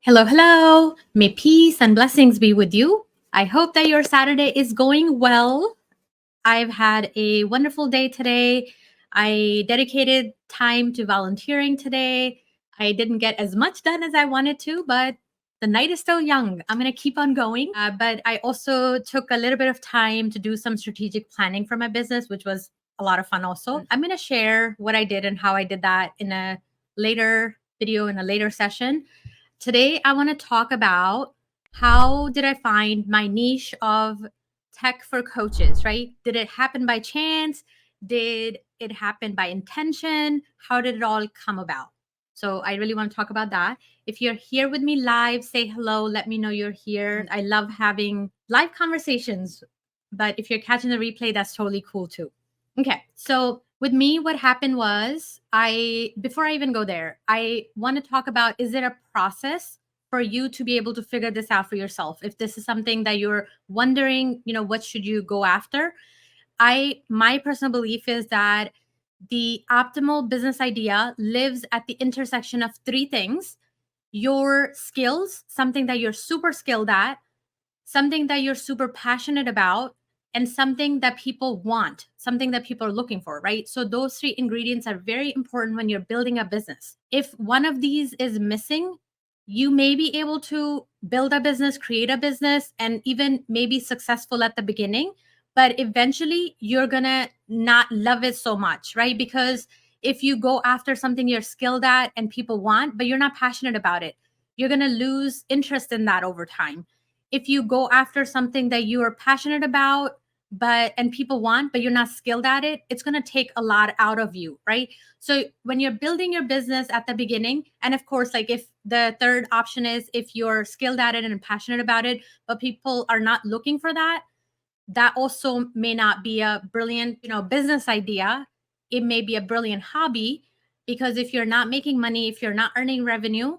Hello, hello. May peace and blessings be with you. I hope that your Saturday is going well. I've had a wonderful day today. I dedicated time to volunteering today. I didn't get as much done as I wanted to, but the night is still young. I'm going to keep on going. But I also took a little bit of time to do some strategic planning for my business, which was a lot of fun also. I'm going to share what I did and how I did that in a later video, in a later session. Today, I want to talk about how did I find my niche of tech for coaches, right? Did it happen by chance? Did it happen by intention? How did it all come about? So, I really want to talk about that. If you're here with me live, say hello. Let me know you're here. I love having live conversations, but if you're catching the replay, that's totally cool too. Okay. So, with me, what happened was before I even go there, I want to talk about, is it a process for you to be able to figure this out for yourself? If this is something that you're wondering, what should you go after? My personal belief is that the optimal business idea lives at the intersection of three things: your skills, something that you're super skilled at, something that you're super passionate about, and something that people want, something that people are looking for, right? So those three ingredients are very important when you're building a business. If one of these is missing, you may be able to build a business, create a business, and even maybe successful at the beginning, but eventually you're gonna not love it so much, right? Because if you go after something you're skilled at and people want, but you're not passionate about it, you're gonna lose interest in that over time. If you go after something that you are passionate about and people want, but you're not skilled at it, it's going to take a lot out of you, right? So when you're building your business at the beginning, and of course, like, if the third option is if you're skilled at it and passionate about it, but people are not looking for that, that also may not be a brilliant, business idea. It may be a brilliant hobby, because if you're not making money, if you're not earning revenue,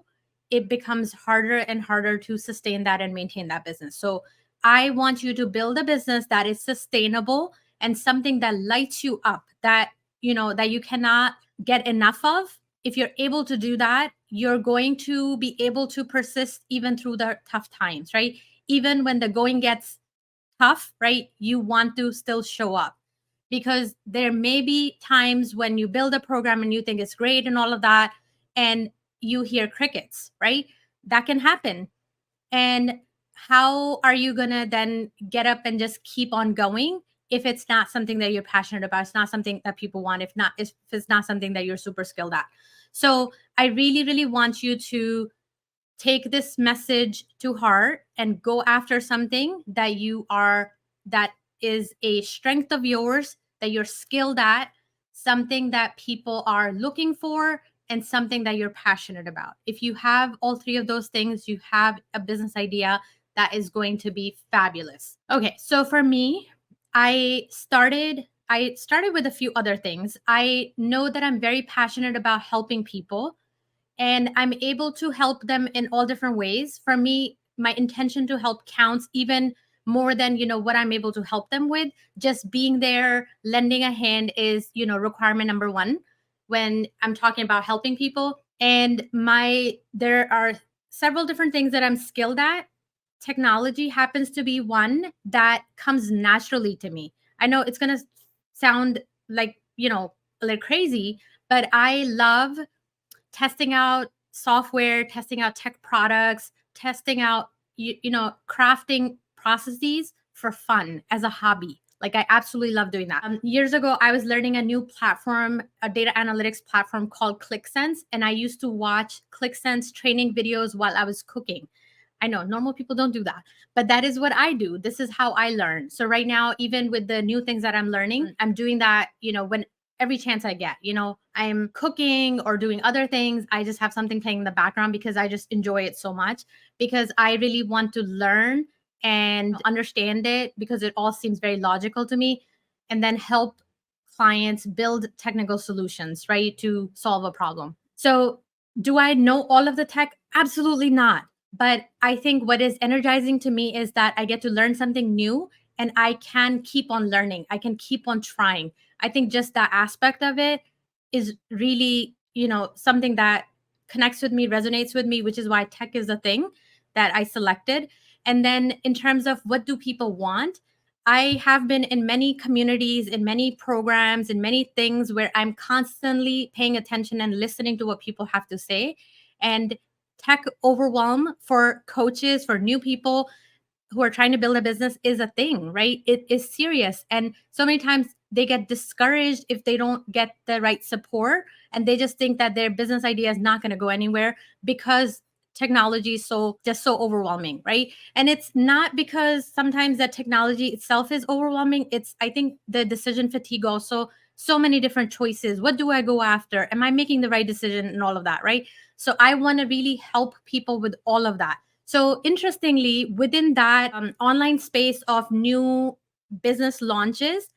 it becomes harder and harder to sustain that and maintain that business. So I want you to build a business that is sustainable and something that lights you up, that you cannot get enough of. If you're able to do that, you're going to be able to persist even through the tough times, right? Even when the going gets tough, right? You want to still show up, because there may be times when you build a program and you think it's great and all of that, and you hear crickets, right? That can happen. And how are you going to then get up and just keep on going if it's not something that you're passionate about? It's not something that people want, if it's not something that you're super skilled at. So I really, really want you to take this message to heart and go after something that is a strength of yours, that you're skilled at, something that people are looking for, and something that you're passionate about. If you have all three of those things, you have a business idea that is going to be fabulous. Okay, so for me, I started with a few other things. I know that I'm very passionate about helping people, and I'm able to help them in all different ways. For me, my intention to help counts even more than, what I'm able to help them with. Just being there, lending a hand is, requirement number one when I'm talking about helping people. And there are several different things that I'm skilled at. Technology happens to be one that comes naturally to me. I know it's going to sound like, a little crazy, but I love testing out software, testing out tech products, testing out, crafting processes for fun as a hobby. Like, I absolutely love doing that. Years ago, I was learning a new platform, a data analytics platform called ClickSense, and I used to watch ClickSense training videos while I was cooking. I know normal people don't do that, but that is what I do. This is how I learn. So right now, even with the new things that I'm learning, I'm doing that, when every chance I get, I'm cooking or doing other things. I just have something playing in the background because I just enjoy it so much, because I really want to learn and understand it, because it all seems very logical to me, and then help clients build technical solutions, right, to solve a problem. So, do I know all of the tech? Absolutely not. But I think what is energizing to me is that I get to learn something new, and I can keep on learning. I can keep on trying. I think just that aspect of it is really, something that connects with me, resonates with me, which is why tech is a thing that I selected. And then in terms of what do people want, I have been in many communities, in many programs, in many things where I'm constantly paying attention and listening to what people have to say. And tech overwhelm for coaches, for new people who are trying to build a business is a thing, right? It is serious. And so many times they get discouraged if they don't get the right support, and they just think that their business idea is not going to go anywhere because technology is so overwhelming, right? And it's not because sometimes that technology itself is overwhelming. It's, I think, the decision fatigue also. So many different choices. What do I go after? Am I making the right decision and all of that, right? So I want to really help people with all of that. So interestingly, within that online space of new business launches,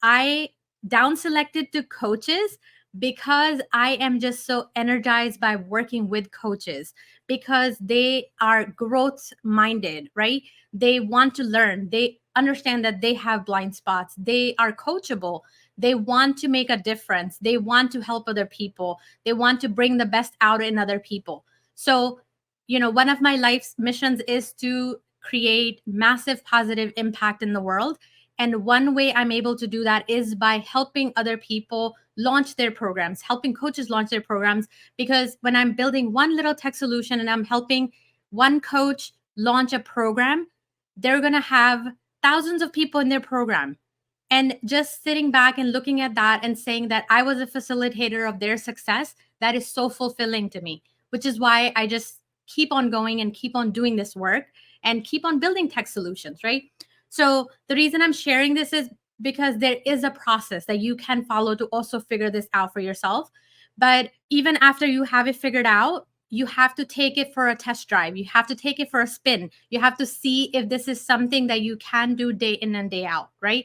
I down selected to coaches because I am just so energized by working with coaches because they are growth minded, right? They want to learn. They understand that they have blind spots. They are coachable. They want to make a difference. They want to help other people. They want to bring the best out in other people. So one of my life's missions is to create massive positive impact in the world. And one way I'm able to do that is by helping other people launch their programs, helping coaches launch their programs. Because when I'm building one little tech solution and I'm helping one coach launch a program, they're going to have thousands of people in their program. And just sitting back and looking at that and saying that I was a facilitator of their success, that is so fulfilling to me, which is why I just keep on going and keep on doing this work and keep on building tech solutions, right? So the reason I'm sharing this is because there is a process that you can follow to also figure this out for yourself. But even after you have it figured out, you have to take it for a test drive. You have to take it for a spin. You have to see if this is something that you can do day in and day out, right?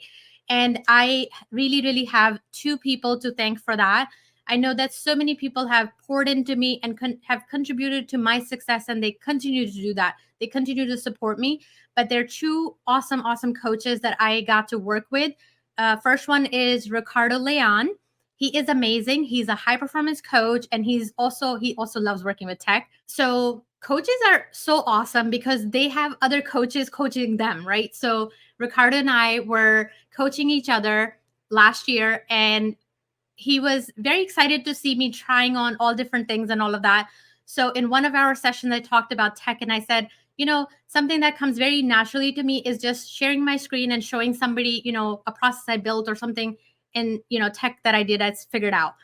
And I really, really have two people to thank for that. I know that so many people have poured into me and have contributed to my success, and they continue to do that. They continue to support me. But they're two awesome, awesome coaches that I got to work with. First one is Ricardo Leon. He is amazing. He's a high performance coach, and he also loves working with tech. So coaches are so awesome because they have other coaches coaching them, right? So Ricardo and I were coaching each other last year, and he was very excited to see me trying on all different things and all of that. So in one of our sessions, I talked about tech, and I said, something that comes very naturally to me is just sharing my screen and showing somebody, a process I built or something in, tech that I did that's figured out.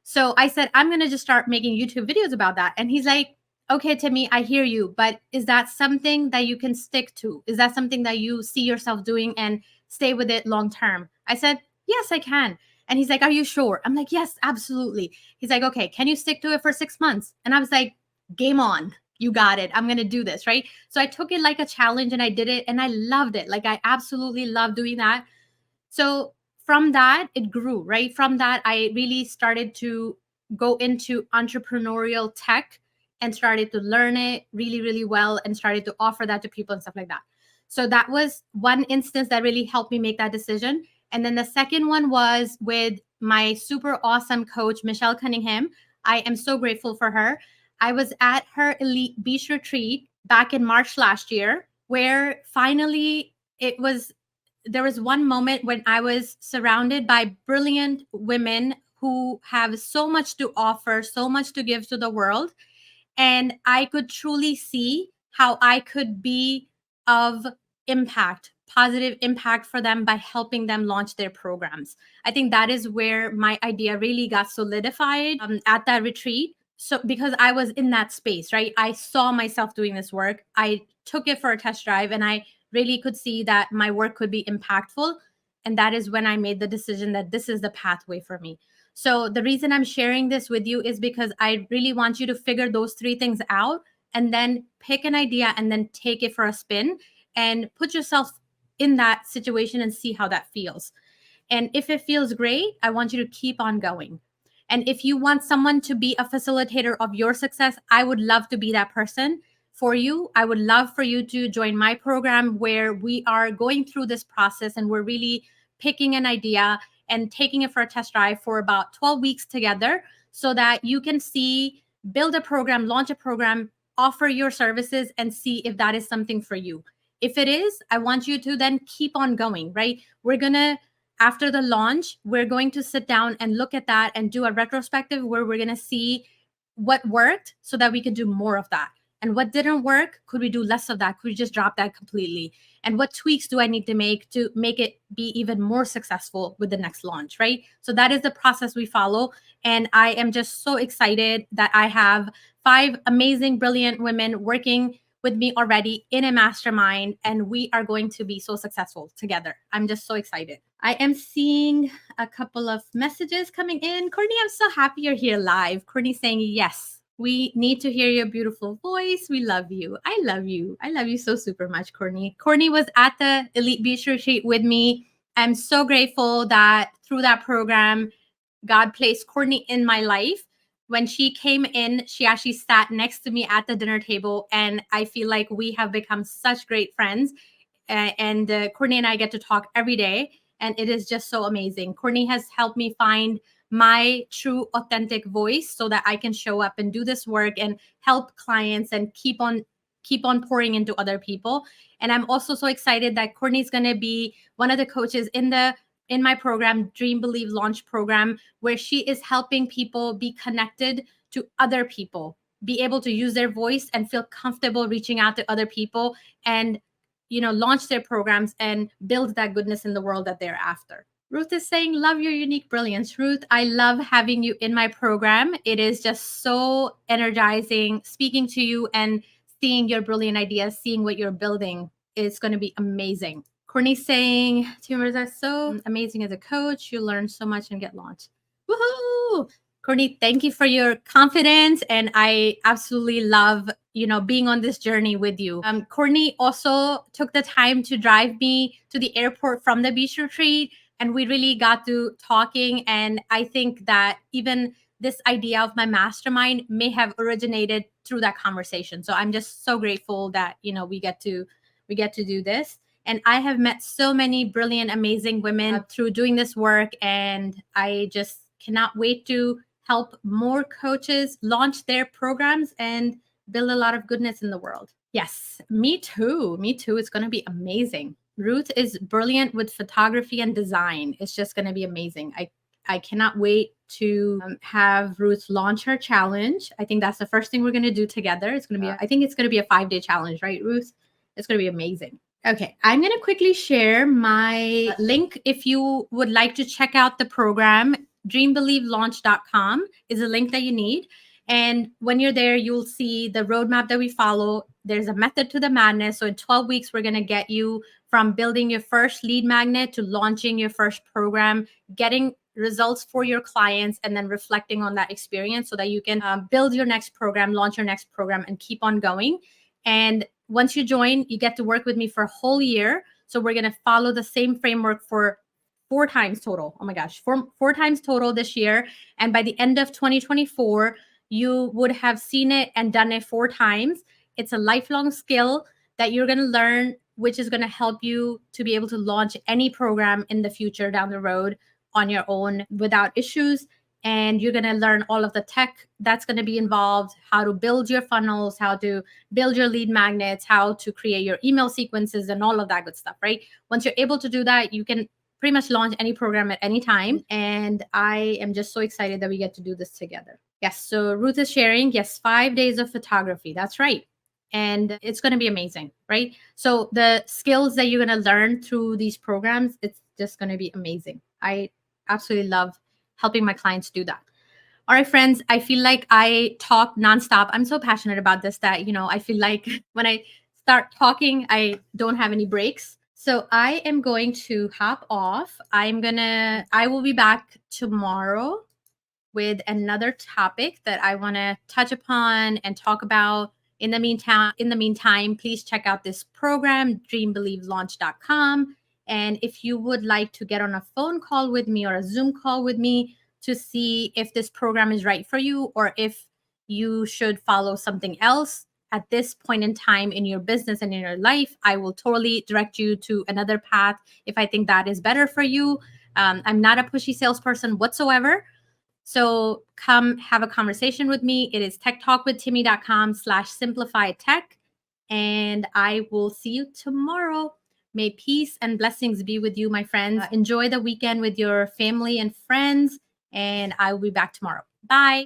So I said, I'm going to just start making YouTube videos about that. And he's like, okay, Timmy, I hear you, but is that something that you can stick to? Is that something that you see yourself doing and stay with it long term? I said, yes, I can. And he's like, are you sure? I'm like, yes, absolutely. He's like, okay, can you stick to it for 6 months? And I was like, game on. You got it. I'm going to do this. Right. So I took it like a challenge and I did it and I loved it. Like I absolutely love doing that. So from that, it grew, right? From that, I really started to go into entrepreneurial tech and started to learn it really, really well and started to offer that to people and stuff like that. So that was one instance that really helped me make that decision. And then the second one was with my super awesome coach, Michelle Cunningham. I am so grateful for her. I was at her Elite Beach retreat back in March last year, where finally there was one moment when I was surrounded by brilliant women who have so much to offer, so much to give to the world. And I could truly see how I could be of impact, positive impact for them by helping them launch their programs. I think that is where my idea really got solidified at that retreat. So, because I was in that space, right? I saw myself doing this work. I took it for a test drive and I really could see that my work could be impactful. And that is when I made the decision that this is the pathway for me. So the reason I'm sharing this with you is because I really want you to figure those three things out and then pick an idea and then take it for a spin and put yourself in that situation and see how that feels. And if it feels great, I want you to keep on going. And if you want someone to be a facilitator of your success, I would love to be that person for you. I would love for you to join my program where we are going through this process and we're really picking an idea and taking it for a test drive for about 12 weeks together so that you can see build a program, launch a program, offer your services, and see if that is something for you. If it is, I want you to then keep on going, right? We're going to, after the launch, we're going to sit down and look at that and do a retrospective where we're going to see what worked so that we can do more of that. And what didn't work, could we do less of that? Could we just drop that completely? And what tweaks do I need to make it be even more successful with the next launch, right? So that is the process we follow. And I am just so excited that I have 5 amazing, brilliant women working with me already in a mastermind, and we are going to be so successful together. I'm just so excited. I am seeing a couple of messages coming in. Courtney, I'm so happy you're here live. Courtney saying, yes, we need to hear your beautiful voice. We love you. I love you. I love you so super much, Courtney. Courtney was at the Elite Beach Retreat with me. I'm so grateful that through that program, God placed Courtney in my life. When she came in, she actually sat next to me at the dinner table, and I feel like we have become such great friends. And Courtney and I get to talk every day, and it is just so amazing. Courtney has helped me find my true authentic voice so that I can show up and do this work and help clients and keep on pouring into other people. And I'm also so excited that Courtney's going to be one of the coaches in my program, Dream Believe Launch program, where she is helping people be connected to other people, be able to use their voice and feel comfortable reaching out to other people and, launch their programs and build that goodness in the world that they're after. Ruth is saying, love your unique brilliance. Ruth, I love having you in my program. It is just so energizing speaking to you and seeing your brilliant ideas, seeing what you're building. It's going to be amazing. Courtney saying, tumors are so amazing as a coach. You learn so much and get launched. Woohoo! Courtney, thank you for your confidence. And I absolutely love, being on this journey with you. Courtney also took the time to drive me to the airport from the beach retreat. And we really got to talking. And I think that even this idea of my mastermind may have originated through that conversation. So I'm just so grateful that, we get to do this. And I have met so many brilliant, amazing women through doing this work. And I just cannot wait to help more coaches launch their programs and build a lot of goodness in the world. Yes, me too. Me too. It's going to be amazing. Ruth is brilliant with photography and design. It's just going to be amazing. I cannot wait to have Ruth launch her challenge. I think that's the first thing we're going to do together. It's going to be, I think it's going to be a 5-day challenge, right, Ruth? It's going to be amazing. Okay, I'm going to quickly share my link if you would like to check out the program. DreamBelieveLaunch.com is a link that you need. And when you're there, you'll see the roadmap that we follow. There's a method to the madness. So in 12 weeks, we're going to get you from building your first lead magnet to launching your first program, getting results for your clients, and then reflecting on that experience so that you can build your next program, launch your next program, and keep on going. And once you join, you get to work with me for a whole year. So we're going to follow the same framework for 4 times total. Oh my gosh, four times total this year. And by the end of 2024, you would have seen it and done it 4 times. It's a lifelong skill that you're going to learn, which is going to help you to be able to launch any program in the future down the road on your own without issues. And you're going to learn all of the tech that's going to be involved, how to build your funnels, how to build your lead magnets, how to create your email sequences, and all of that good stuff, right? Once you're able to do that, you can pretty much launch any program at any time. And I am just so excited that we get to do this together. Yes, so Ruth is sharing, yes, 5 days of photography. That's right. And it's going to be amazing, right? So the skills that you're going to learn through these programs, it's just going to be amazing. I absolutely love helping my clients do that. All right, friends, I feel like I talk nonstop. I'm so passionate about this that, I feel like when I start talking, I don't have any breaks. So I am going to hop off. I will be back tomorrow with another topic that I want to touch upon and talk about. In the meantime, please check out this program, dreambelievelaunch.com. And if you would like to get on a phone call with me or a Zoom call with me to see if this program is right for you or if you should follow something else at this point in time in your business and in your life, I will totally direct you to another path if I think that is better for you. I'm not a pushy salesperson whatsoever. So come have a conversation with me. It is techtalkwithtimmy.com/simplify tech. And I will see you tomorrow. May peace and blessings be with you, my friends. Enjoy the weekend with your family and friends. And I will be back tomorrow. Bye.